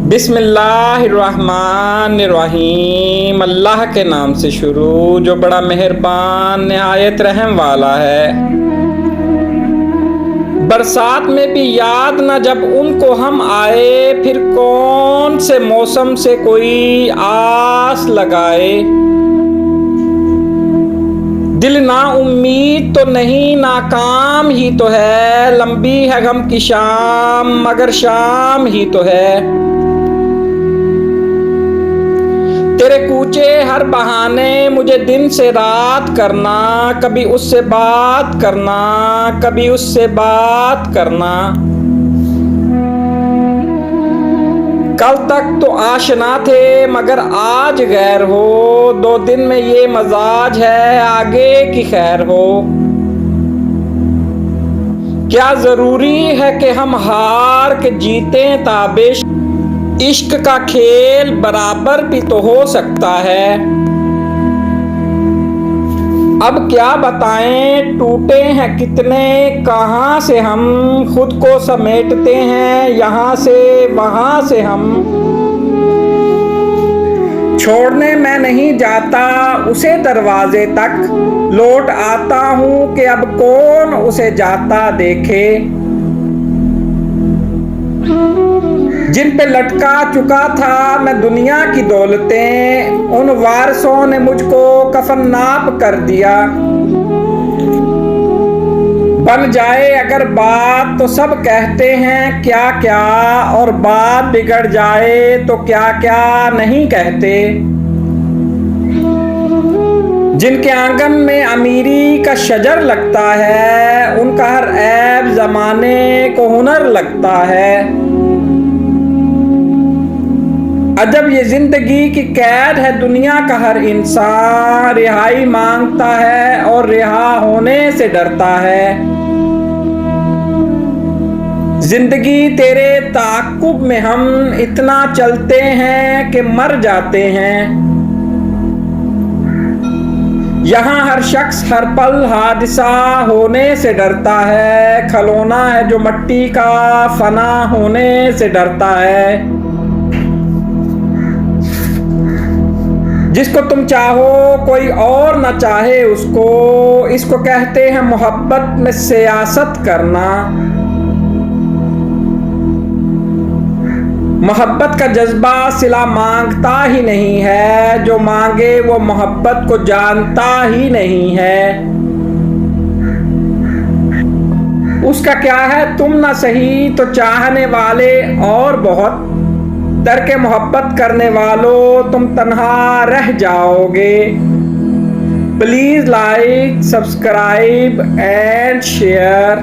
बिस्मिल्लाहिर्रहमानिर्रहीम। अल्लाह के नाम से शुरू जो बड़ा मेहरबान निहायत रहम वाला है। बरसात में भी याद न जब उनको हम आए, फिर कौन से मौसम से कोई आस लगाए। दिल ना उम्मीद तो नहीं, नाकाम ही तो है। लंबी है गम की शाम मगर शाम ही तो है। तेरे कूचे हर बहाने मुझे दिन से रात करना, कभी उससे बात करना कभी उससे बात करना। कल तक तो आशना थे मगर आज गैर हो। 2 दिन में ये मजाज है आगे की खैर हो। क्या जरूरी है कि हम हार के जीते ताबिश, इश्क का खेल बराबर भी तो हो सकता है। अब क्या बताएं टूटे हैं कितने, कहाँ से हम खुद को समेटते हैं, यहाँ से वहाँ से हम। छोड़ने मैं नहीं जाता उसे दरवाजे तक, लौट आता हूँ कि अब कौन उसे जाता देखे। जिन पे लटका चुका था मैं दुनिया की दौलतें, उन वारसों ने मुझको कफन नाप कर दिया। बन जाए अगर बात तो सब कहते हैं क्या क्या, और बात बिगड़ जाए तो क्या क्या नहीं कहते। जिनके आंगन में अमीरी का शजर लगता है, उनका हर ऐब जमाने को हुनर लगता है। अजब ये जिंदगी की कैद है दुनिया का हर इंसान, रिहाई मांगता है और रिहा होने से डरता है। जिंदगी तेरे ताक़ुब में हम इतना चलते हैं कि मर जाते हैं। यहाँ हर शख्स हर पल हादसा होने से डरता है। खिलौना है जो मट्टी का फना होने से डरता है। जिसको तुम चाहो कोई और न चाहे उसको, इसको कहते हैं मोहब्बत में सियासत करना। मोहब्बत का जज्बा सिला मांगता ही नहीं है, जो मांगे वो मोहब्बत को जानता ही नहीं है। उसका क्या है तुम ना सही तो चाहने वाले और बहुत, डर के मोहब्बत करने वालों तुम तन्हा रह जाओगे। Please like, subscribe and share.